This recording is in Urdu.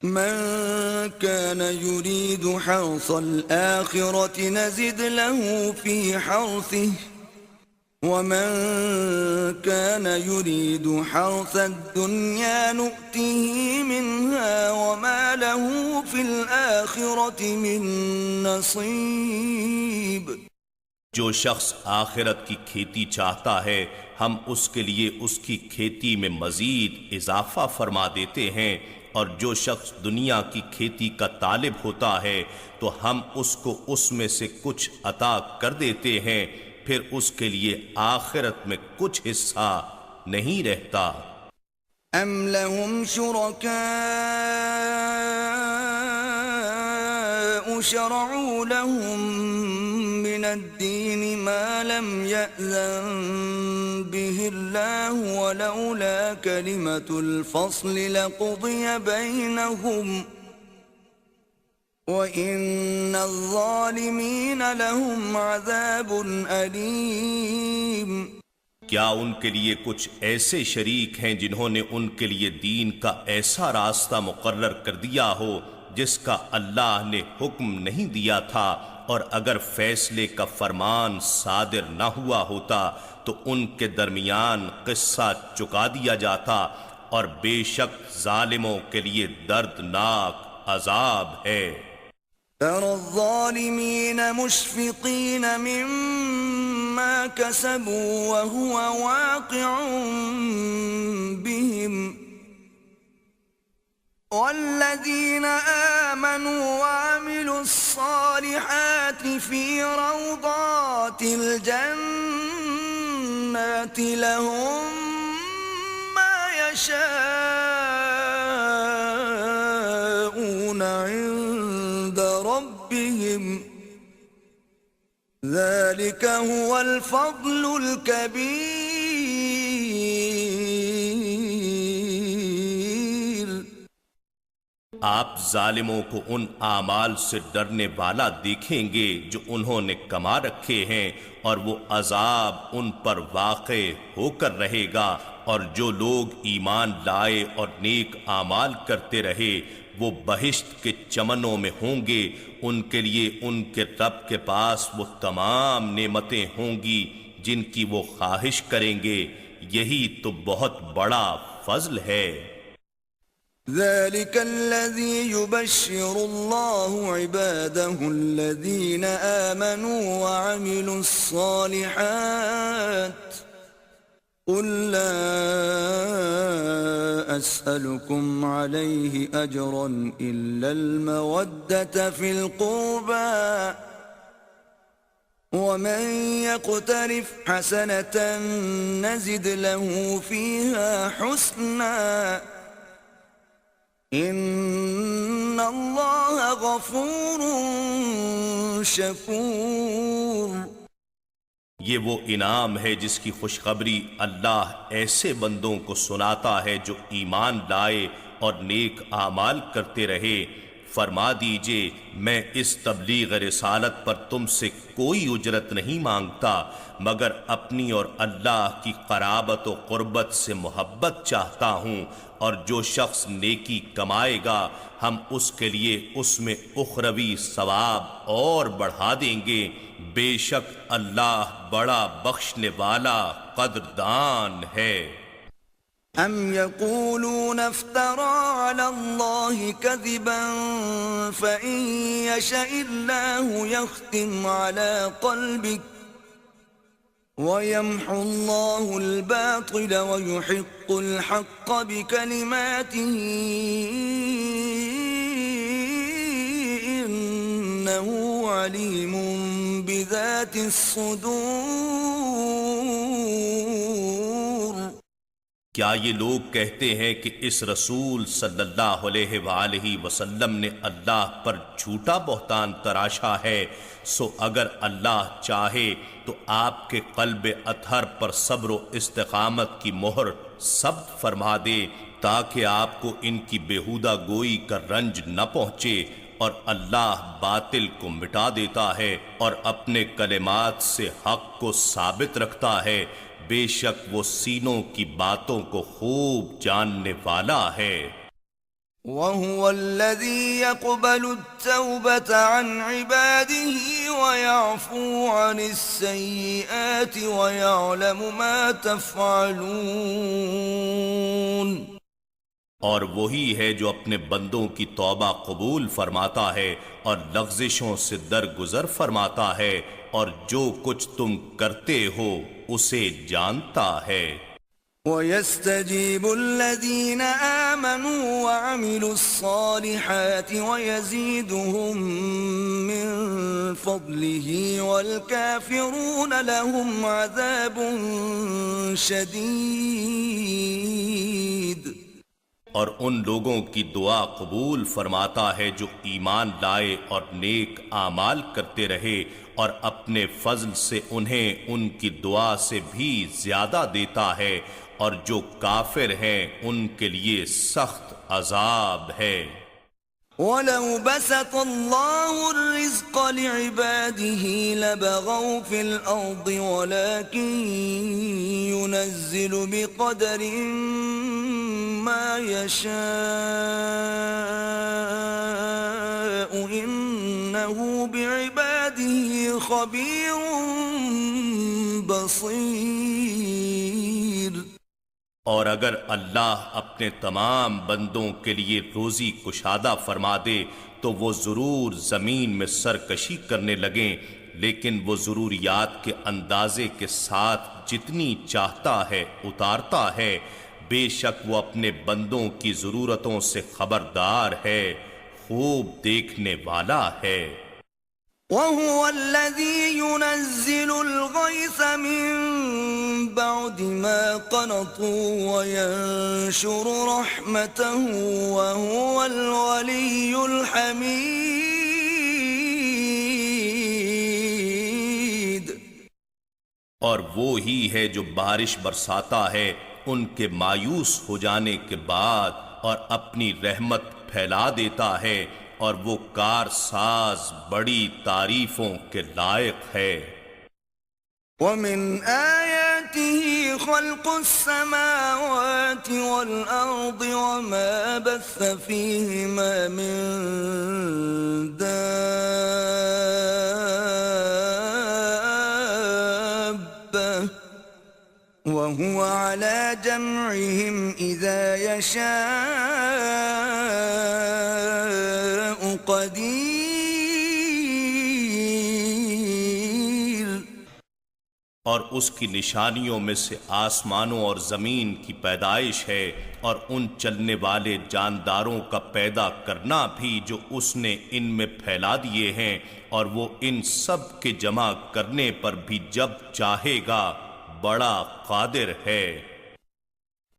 من كان يريد حرث الآخرة نزد له في حرثه ومن كان يريد حرث الدنيا نؤته منها وما له في الآخرة من نصيب۔ جو شخص آخرت کی کھیتی چاہتا ہے ہم اس کے لیے اس کی کھیتی میں مزید اضافہ فرما دیتے ہیں، اور جو شخص دنیا کی کھیتی کا طالب ہوتا ہے تو ہم اس کو اس میں سے کچھ عطا کر دیتے ہیں، پھر اس کے لیے آخرت میں کچھ حصہ نہیں رہتا۔ ام لهم شركاء شرعوا لهم من الدين ما لم يأذن به الله ولولا كلمة الفصل لقضي بينهم وَإِنَّ الظَّالِمِينَ لَهُمْ عَذَابٌ أَلِيمٌ۔ کیا ان کے لیے کچھ ایسے شریک ہیں جنہوں نے ان کے لیے دین کا ایسا راستہ مقرر کر دیا ہو جس کا اللہ نے حکم نہیں دیا تھا، اور اگر فیصلے کا فرمان صادر نہ ہوا ہوتا تو ان کے درمیان قصہ چکا دیا جاتا، اور بے شک ظالموں کے لیے دردناک عذاب ہے۔ ترى الظالمين مشفقين مما كسبوا وهو واقع بهم والذين آمنوا وعملوا الصالحات في روضات الجنات لهم ما يشاءون عند ربهم ذلك هو الفضل الكبير۔ آپ ظالموں کو ان اعمال سے ڈرنے والا دیکھیں گے جو انہوں نے کما رکھے ہیں، اور وہ عذاب ان پر واقع ہو کر رہے گا، اور جو لوگ ایمان لائے اور نیک اعمال کرتے رہے وہ بہشت کے چمنوں میں ہوں گے، ان کے لیے ان کے رب کے پاس وہ تمام نعمتیں ہوں گی جن کی وہ خواہش کریں گے، یہی تو بہت بڑا فضل ہے۔ ذلك الذي يبشر الله عباده الذين آمنوا وعملوا الصالحات قل لا أسألكم عليه أجرا إلا المودة في القربى ومن يقترف حسنة نزد له فيها حسنا ان اللہ غفور شکور۔ یہ وہ انعام ہے جس کی خوشخبری اللہ ایسے بندوں کو سناتا ہے جو ایمان لائے اور نیک اعمال کرتے رہے۔ فرما دیجئے میں اس تبلیغ رسالت پر تم سے کوئی اجرت نہیں مانگتا مگر اپنی اور اللہ کی قرابت و قربت سے محبت چاہتا ہوں، اور جو شخص نیکی کمائے گا ہم اس کے لیے اس میں اخروی ثواب اور بڑھا دیں گے، بے شک اللہ بڑا بخشنے والا قدردان ہے۔ ام یقولون افترى على الله كذبا فإن يشاء الله يختم على قلبك ويمحو الله الباطل ويحق الحق بكلماته إنه عليم بذات الصدور۔ کیا یہ لوگ کہتے ہیں کہ اس رسول صلی اللہ علیہ وآلہ وسلم نے اللہ پر جھوٹا بہتان تراشا ہے؟ سو اگر اللہ چاہے تو آپ کے قلب اطہر پر صبر و استقامت کی مہر ثبت فرما دے تاکہ آپ کو ان کی بیہودہ گوئی کا رنج نہ پہنچے، اور اللہ باطل کو مٹا دیتا ہے اور اپنے کلمات سے حق کو ثابت رکھتا ہے، بے شک وہ سینوں کی باتوں کو خوب جاننے والا ہے۔ وهو الذي يقبل التوبة عن عباده ويعفو عن السيئات ويعلم ما تفعلون اور وہی ہے جو اپنے بندوں کی توبہ قبول فرماتا ہے اور لغزشوں سے درگزر فرماتا ہے، اور جو کچھ تم کرتے ہو اسے جانتا ہے۔ وَيَسْتَجِيبُ الَّذِينَ آمَنُوا وَعَمِلُوا الصَّالِحَاتِ وَيَزِيدُهُم مِّن فَضْلِهِ وَالْكَافِرُونَ لَهُمْ عَذَابٌ شَدِيدٌ۔ اور ان لوگوں کی دعا قبول فرماتا ہے جو ایمان لائے اور نیک اعمال کرتے رہے، اور اپنے فضل سے انہیں ان کی دعا سے بھی زیادہ دیتا ہے، اور جو کافر ہیں ان کے لیے سخت عذاب ہے۔ وَلَوْ بَسَطَ اللَّهُ الرِّزْقَ لِعِبَادِهِ لَبَغَوْا فِي الْأَرْضِ وَلَكِن يُنَزِّلُ بِقَدَرٍ مَّا يَشَاءُ إِنَّهُ بِعِبَادِهِ خَبِيرٌ بَصِيرٌ۔ اور اگر اللہ اپنے تمام بندوں کے لیے روزی کشادہ فرما دے تو وہ ضرور زمین میں سرکشی کرنے لگیں، لیکن وہ ضروریات کے اندازے کے ساتھ جتنی چاہتا ہے اتارتا ہے، بے شک وہ اپنے بندوں کی ضرورتوں سے خبردار ہے، خوب دیکھنے والا ہے۔ وَهُوَ الَّذِي يُنَزِّلُ الْغَيْثَ مِن بَعْدِ مَا قَنَطُوا وَيَنشُرُ رَحْمَتَهُ وَهُوَ الْوَلِيُّ الْحَمِيدُ۔ اور وہ ہی ہے جو بارش برساتا ہے ان کے مایوس ہو جانے کے بعد، اور اپنی رحمت پھیلا دیتا ہے، اور وہ کارساز بڑی تعریفوں کے لائق ہے۔ وَمِنْ آيَاتِهِ خَلْقُ السَّمَاوَاتِ وَالْأَرْضِ وَمَا بَثَّ فِيهِمَا مِن دَابَّةٍ وَهُوَ عَلَى جَمْعِهِمْ إِذَا يَشَاءُ قَدِيرٌ۔ اور اس کی نشانیوں میں سے آسمانوں اور زمین کی پیدائش ہے، اور ان چلنے والے جانداروں کا پیدا کرنا بھی جو اس نے ان میں پھیلا دیے ہیں، اور وہ ان سب کے جمع کرنے پر بھی جب چاہے گا بڑا قادر ہے۔